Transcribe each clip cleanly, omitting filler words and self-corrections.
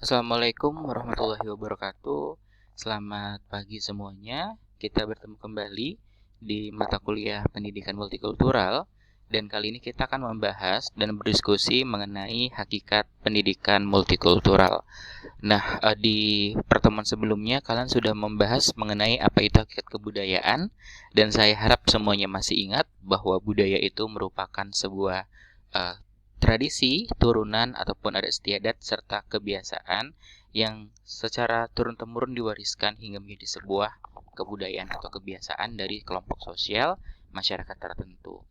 Assalamualaikum warahmatullahi wabarakatuh. Selamat pagi semuanya. Kita bertemu kembali di mata kuliah Pendidikan Multikultural dan kali ini kita akan membahas dan berdiskusi mengenai hakikat pendidikan multikultural. Nah, di pertemuan sebelumnya kalian sudah membahas mengenai apa itu hakikat kebudayaan dan saya harap semuanya masih ingat bahwa budaya itu merupakan sebuah eh, tradisi, turunan, ataupun adat istiadat serta kebiasaan yang secara turun-temurun diwariskan hingga menjadi sebuah kebudayaan atau kebiasaan dari kelompok sosial masyarakat tertentu.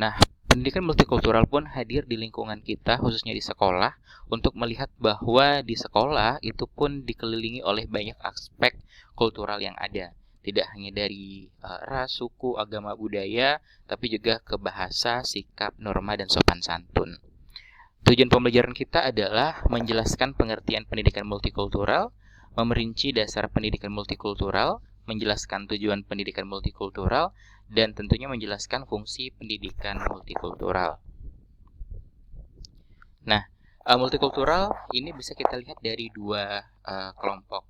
Nah, pendidikan multikultural pun hadir di lingkungan kita, khususnya di sekolah, untuk melihat bahwa di sekolah itu pun dikelilingi oleh banyak aspek kultural yang ada. Tidak hanya dari ras, suku, agama, budaya, tapi juga ke bahasa, sikap, norma, dan sopan santun. Tujuan pembelajaran kita adalah menjelaskan pengertian pendidikan multikultural, memerinci dasar pendidikan multikultural, menjelaskan tujuan pendidikan multikultural, dan tentunya menjelaskan fungsi pendidikan multikultural. Nah, multikultural ini bisa kita lihat dari dua kelompok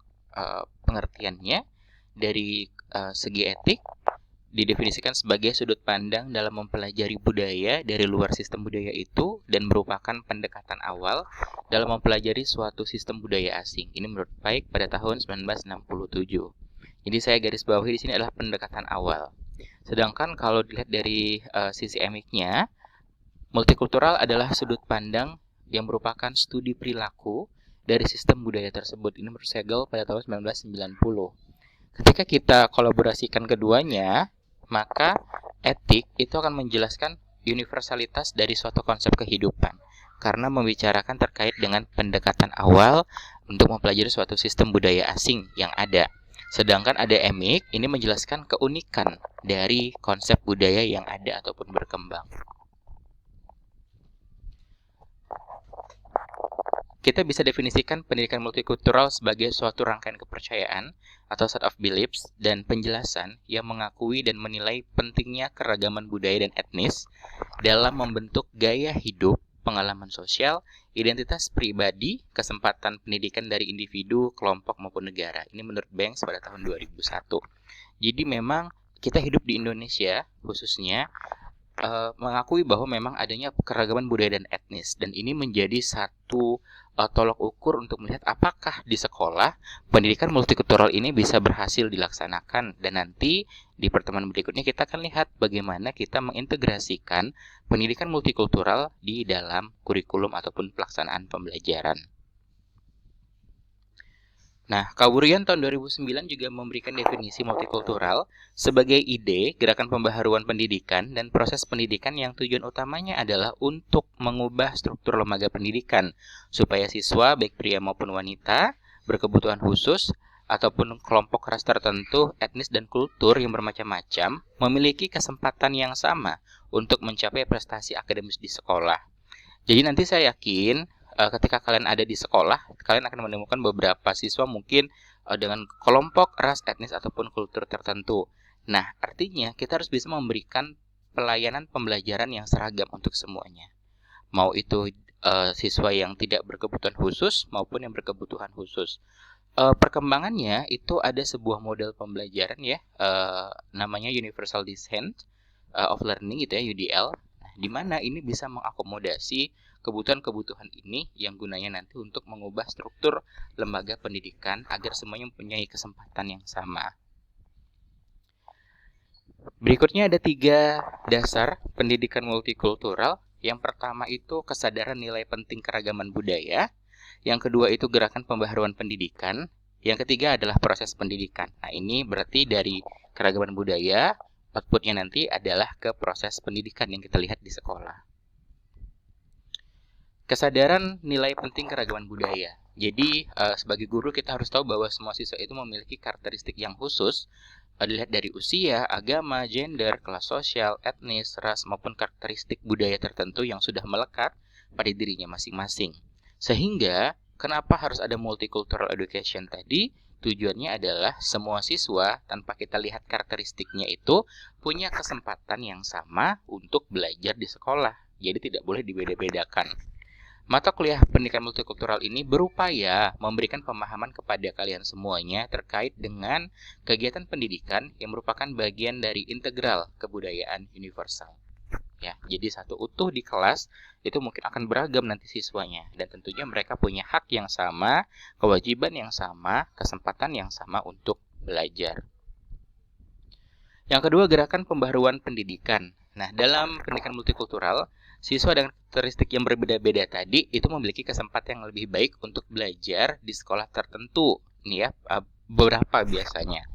pengertiannya. Dari segi etik, didefinisikan sebagai sudut pandang dalam mempelajari budaya dari luar sistem budaya itu dan merupakan pendekatan awal dalam mempelajari suatu sistem budaya asing. Ini menurut Pike pada tahun 1967. Jadi saya garis bawahi di sini adalah pendekatan awal. Sedangkan kalau dilihat dari sisi emiknya, multikultural adalah sudut pandang yang merupakan studi perilaku dari sistem budaya tersebut. Ini menurut Segel pada tahun 1990. Ketika kita kolaborasikan keduanya, maka etik itu akan menjelaskan universalitas dari suatu konsep kehidupan karena membicarakan terkait dengan pendekatan awal untuk mempelajari suatu sistem budaya asing yang ada. Sedangkan ada emik ini menjelaskan keunikan dari konsep budaya yang ada ataupun berkembang. Kita bisa definisikan pendidikan multikultural sebagai suatu rangkaian kepercayaan atau set of beliefs dan penjelasan yang mengakui dan menilai pentingnya keragaman budaya dan etnis dalam membentuk gaya hidup, pengalaman sosial, identitas pribadi, kesempatan pendidikan dari individu, kelompok maupun negara. Ini menurut Banks pada tahun 2001. Jadi memang kita hidup di Indonesia khususnya mengakui bahwa memang adanya keragaman budaya dan etnis dan ini menjadi satu tolok ukur untuk melihat apakah di sekolah pendidikan multikultural ini bisa berhasil dilaksanakan dan nanti di pertemuan berikutnya kita akan lihat bagaimana kita mengintegrasikan pendidikan multikultural di dalam kurikulum ataupun pelaksanaan pembelajaran. Nah, Kawurian tahun 2009 juga memberikan definisi multikultural sebagai ide, gerakan pembaharuan pendidikan, dan proses pendidikan yang tujuan utamanya adalah untuk mengubah struktur lembaga pendidikan, supaya siswa, baik pria maupun wanita, berkebutuhan khusus, ataupun kelompok ras tertentu, etnis dan kultur yang bermacam-macam, memiliki kesempatan yang sama untuk mencapai prestasi akademis di sekolah. Jadi nanti saya yakin ketika kalian ada di sekolah, kalian akan menemukan beberapa siswa mungkin dengan kelompok ras, etnis ataupun kultur tertentu. Nah, artinya kita harus bisa memberikan pelayanan pembelajaran yang seragam untuk semuanya. Mau itu siswa yang tidak berkebutuhan khusus maupun yang berkebutuhan khusus. Perkembangannya itu ada sebuah model pembelajaran ya, namanya Universal Design of Learning gitu ya, UDL. Nah, di mana ini bisa mengakomodasi kebutuhan-kebutuhan ini yang gunanya nanti untuk mengubah struktur lembaga pendidikan agar semuanya mempunyai kesempatan yang sama. Berikutnya ada 3 dasar pendidikan multikultural. Yang pertama itu kesadaran nilai penting keragaman budaya. Yang kedua itu gerakan pembaharuan pendidikan. Yang ketiga adalah proses pendidikan. Nah, ini berarti dari keragaman budaya, outputnya nanti adalah ke proses pendidikan yang kita lihat di sekolah. Kesadaran nilai penting keragaman budaya. Jadi sebagai guru kita harus tahu bahwa semua siswa itu memiliki karakteristik yang khusus dilihat dari usia, agama, gender, kelas sosial, etnis, ras maupun karakteristik budaya tertentu yang sudah melekat pada dirinya masing-masing. Sehingga kenapa harus ada multicultural education tadi? Tujuannya adalah semua siswa tanpa kita lihat karakteristiknya itu punya kesempatan yang sama untuk belajar di sekolah. Jadi tidak boleh dibeda-bedakan. Mata kuliah pendidikan multikultural ini berupaya memberikan pemahaman kepada kalian semuanya terkait dengan kegiatan pendidikan yang merupakan bagian dari integral kebudayaan universal. Ya, jadi satu utuh di kelas itu mungkin akan beragam nanti siswanya, dan tentunya mereka punya hak yang sama, kewajiban yang sama, kesempatan yang sama untuk belajar. Yang kedua, gerakan pembaharuan pendidikan. Nah, dalam pendidikan multikultural, siswa dengan karakteristik yang berbeda-beda tadi itu memiliki kesempatan yang lebih baik untuk belajar di sekolah tertentu. Nih ya, beberapa biasanya.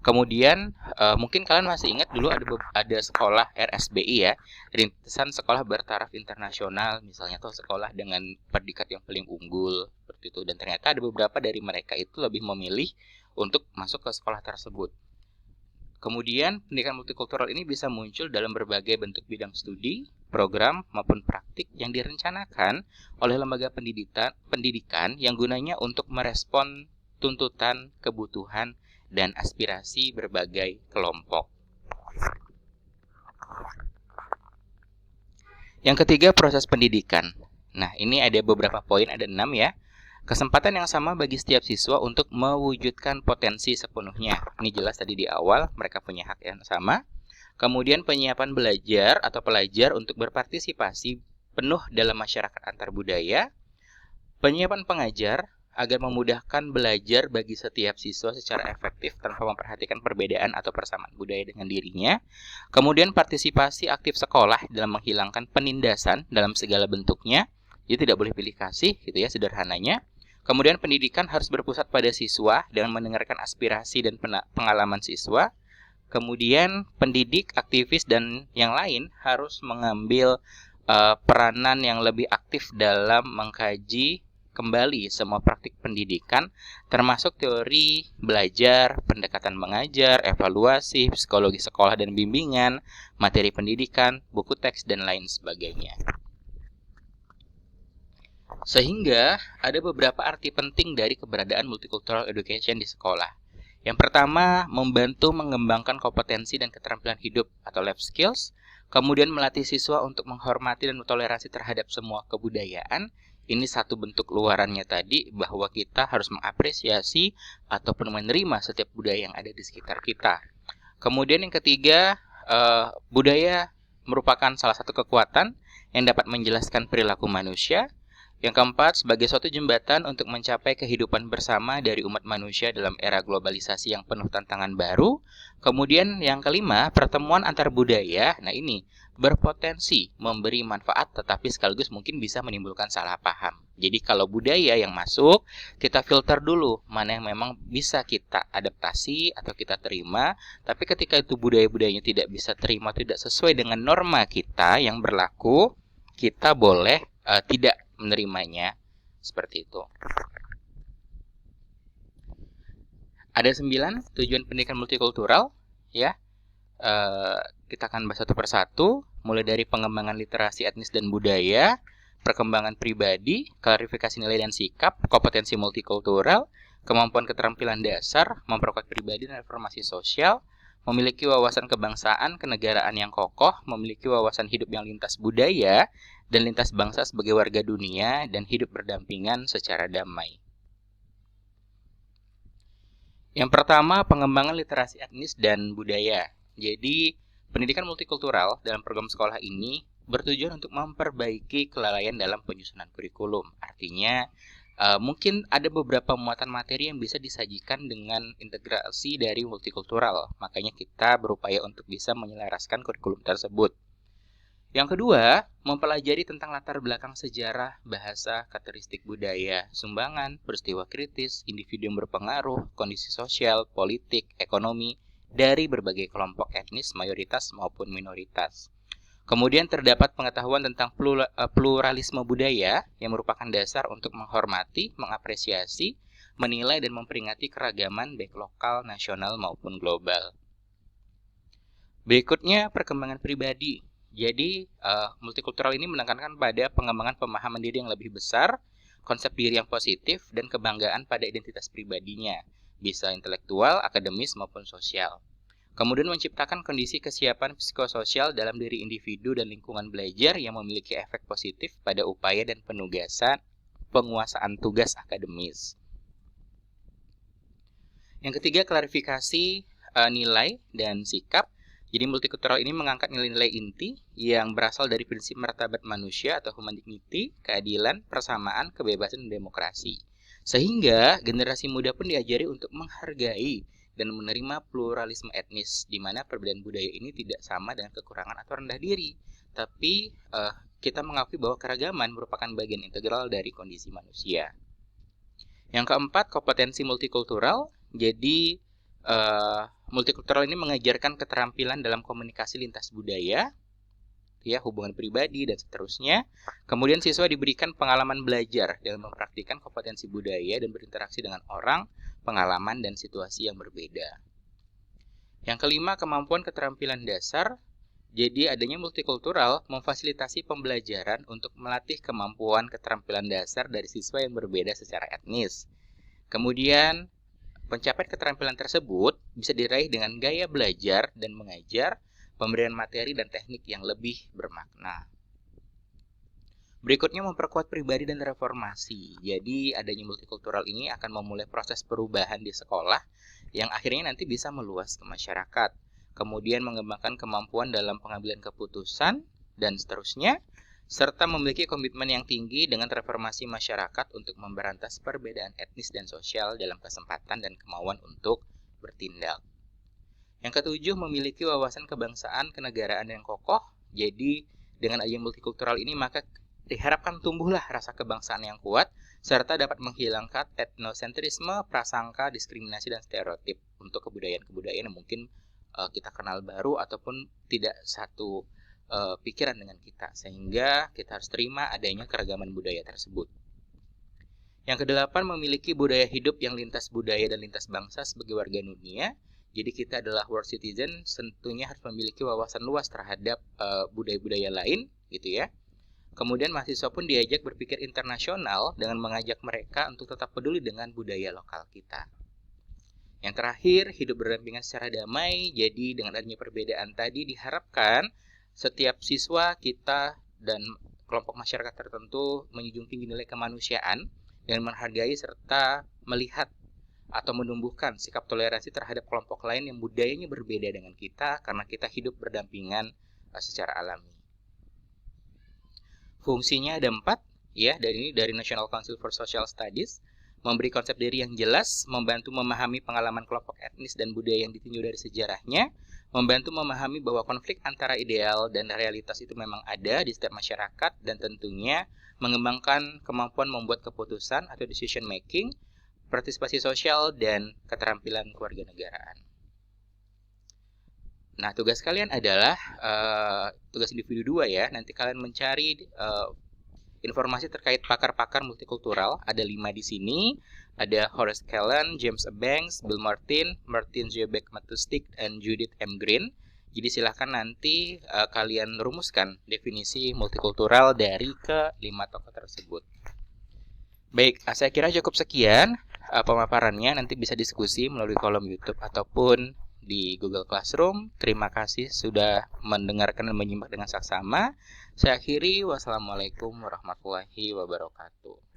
Kemudian mungkin kalian masih ingat dulu ada sekolah RSBI ya, Rintisan Sekolah Bertaraf Internasional misalnya, atau sekolah dengan predikat yang paling unggul seperti itu. Dan ternyata ada beberapa dari mereka itu lebih memilih untuk masuk ke sekolah tersebut. Kemudian pendidikan multikultural ini bisa muncul dalam berbagai bentuk bidang studi, program, maupun praktik yang direncanakan oleh lembaga pendidikan yang gunanya untuk merespon tuntutan, kebutuhan, dan aspirasi berbagai kelompok. Yang ketiga, proses pendidikan. Nah, ini ada beberapa poin, ada 6 ya. Kesempatan yang sama bagi setiap siswa untuk mewujudkan potensi sepenuhnya. Ini jelas tadi di awal, mereka punya hak yang sama. Kemudian penyiapan belajar atau pelajar untuk berpartisipasi penuh dalam masyarakat antar budaya. Penyiapan pengajar agar memudahkan belajar bagi setiap siswa secara efektif tanpa memperhatikan perbedaan atau persamaan budaya dengan dirinya. Kemudian partisipasi aktif sekolah dalam menghilangkan penindasan dalam segala bentuknya. Jadi tidak boleh pilih kasih gitu ya, sederhananya. Kemudian pendidikan harus berpusat pada siswa dengan mendengarkan aspirasi dan pengalaman siswa. Kemudian pendidik, aktivis, dan yang lain harus mengambil peranan yang lebih aktif dalam mengkaji kembali semua praktik pendidikan, termasuk teori belajar, pendekatan mengajar, evaluasi, psikologi sekolah dan bimbingan, materi pendidikan, buku teks, dan lain sebagainya. Sehingga ada beberapa arti penting dari keberadaan multicultural education di sekolah. Yang pertama, membantu mengembangkan kompetensi dan keterampilan hidup atau life skills. Kemudian melatih siswa untuk menghormati dan toleransi terhadap semua kebudayaan. Ini satu bentuk luarannya tadi, bahwa kita harus mengapresiasi ataupun menerima setiap budaya yang ada di sekitar kita. Kemudian yang ketiga, budaya merupakan salah satu kekuatan yang dapat menjelaskan perilaku manusia. Yang keempat, sebagai suatu jembatan untuk mencapai kehidupan bersama dari umat manusia dalam era globalisasi yang penuh tantangan baru. Kemudian yang kelima, pertemuan antar budaya. Nah ini berpotensi memberi manfaat tetapi sekaligus mungkin bisa menimbulkan salah paham. Jadi kalau budaya yang masuk, kita filter dulu mana yang memang bisa kita adaptasi atau kita terima. Tapi ketika itu budaya-budayanya tidak bisa terima, tidak sesuai dengan norma kita yang berlaku, kita boleh tidak menerimanya, seperti itu. Ada 9 tujuan pendidikan multikultural ya. Kita akan bahas satu persatu, mulai dari pengembangan literasi etnis dan budaya, perkembangan pribadi, klarifikasi nilai dan sikap, kompetensi multikultural, kemampuan keterampilan dasar, memperkuat pribadi dan reformasi sosial, memiliki wawasan kebangsaan, kenegaraan yang kokoh, memiliki wawasan hidup yang lintas budaya dan lintas bangsa sebagai warga dunia, dan hidup berdampingan secara damai. Yang pertama, pengembangan literasi etnis dan budaya. Jadi, pendidikan multikultural dalam program sekolah ini bertujuan untuk memperbaiki kelalaian dalam penyusunan kurikulum. Artinya, mungkin ada beberapa muatan materi yang bisa disajikan dengan integrasi dari multikultural. Makanya kita berupaya untuk bisa menyelaraskan kurikulum tersebut. Yang kedua, mempelajari tentang latar belakang sejarah, bahasa, karakteristik budaya, sumbangan, peristiwa kritis, individu yang berpengaruh, kondisi sosial, politik, ekonomi, dari berbagai kelompok etnis, mayoritas maupun minoritas. Kemudian terdapat pengetahuan tentang pluralisme budaya yang merupakan dasar untuk menghormati, mengapresiasi, menilai, dan memperingati keragaman baik lokal, nasional, maupun global. Berikutnya, perkembangan pribadi. Jadi, multikultural ini menekankan pada pengembangan pemahaman diri yang lebih besar, konsep diri yang positif, dan kebanggaan pada identitas pribadinya, bisa intelektual, akademis, maupun sosial. Kemudian menciptakan kondisi kesiapan psikososial dalam diri individu dan lingkungan belajar yang memiliki efek positif pada upaya dan penguasaan tugas akademis. Yang ketiga, klarifikasi nilai dan sikap. Jadi multikultural ini mengangkat nilai-nilai inti yang berasal dari prinsip martabat manusia atau human dignity, keadilan, persamaan, kebebasan, dan demokrasi. Sehingga generasi muda pun diajari untuk menghargai dan menerima pluralisme etnis, di mana perbedaan budaya ini tidak sama dengan kekurangan atau rendah diri. Tapi kita mengakui bahwa keragaman merupakan bagian integral dari kondisi manusia. Yang keempat, kompetensi multikultural. Jadi multikultural ini mengajarkan keterampilan dalam komunikasi lintas budaya, ya, hubungan pribadi dan seterusnya. Kemudian siswa diberikan pengalaman belajar dalam mempraktikkan kompetensi budaya dan berinteraksi dengan orang, pengalaman dan situasi yang berbeda. Yang kelima, kemampuan keterampilan dasar. Jadi adanya multikultural memfasilitasi pembelajaran untuk melatih kemampuan keterampilan dasar dari siswa yang berbeda secara etnis. Kemudian pencapaian keterampilan tersebut bisa diraih dengan gaya belajar dan mengajar, pemberian materi dan teknik yang lebih bermakna. Berikutnya, memperkuat pribadi dan reformasi. Jadi adanya multikultural ini akan memulai proses perubahan di sekolah yang akhirnya nanti bisa meluas ke masyarakat. Kemudian mengembangkan kemampuan dalam pengambilan keputusan dan seterusnya, serta memiliki komitmen yang tinggi dengan reformasi masyarakat untuk memberantas perbedaan etnis dan sosial dalam kesempatan dan kemauan untuk bertindak. Yang ketujuh, memiliki wawasan kebangsaan kenegaraan yang kokoh. Jadi dengan adanya multikultural ini maka diharapkan tumbuhlah rasa kebangsaan yang kuat serta dapat menghilangkan etnosentrisme, prasangka, diskriminasi dan stereotip untuk kebudayaan-kebudayaan yang mungkin kita kenal baru ataupun tidak satu pikiran dengan kita, sehingga kita harus terima adanya keragaman budaya tersebut. Yang kedelapan, memiliki budaya hidup yang lintas budaya dan lintas bangsa sebagai warga dunia. Jadi kita adalah world citizen, tentunya harus memiliki wawasan luas terhadap budaya-budaya lain, gitu ya. Kemudian mahasiswa pun diajak berpikir internasional dengan mengajak mereka untuk tetap peduli dengan budaya lokal kita. Yang terakhir, hidup berdampingan secara damai. Jadi dengan adanya perbedaan tadi diharapkan setiap siswa kita dan kelompok masyarakat tertentu menjunjung tinggi nilai kemanusiaan dan menghargai serta melihat atau menumbuhkan sikap toleransi terhadap kelompok lain yang budayanya berbeda dengan kita karena kita hidup berdampingan secara alami. Fungsinya ada 4, ya, dari National Council for Social Studies. Memberi konsep diri yang jelas, membantu memahami pengalaman kelompok etnis dan budaya yang ditinjau dari sejarahnya, membantu memahami bahwa konflik antara ideal dan realitas itu memang ada di setiap masyarakat, dan tentunya mengembangkan kemampuan membuat keputusan atau decision making, partisipasi sosial, dan keterampilan kewarganegaraan. Nah, tugas kalian adalah tugas individu 2 ya. Nanti kalian mencari informasi terkait pakar-pakar multikultural. Ada 5 di sini. Ada Horace Kallen, James A. Banks, Bill Martin, Martin Zebek Matustik, dan Judith M. Green. Jadi silahkan nanti kalian rumuskan definisi multikultural dari ke-5 tokoh tersebut. Baik, saya kira cukup sekian pemaparannya. Nanti bisa diskusi melalui kolom YouTube ataupun di Google Classroom. Terima kasih sudah mendengarkan dan menyimak dengan saksama. Saya akhiri, wassalamualaikum warahmatullahi wabarakatuh.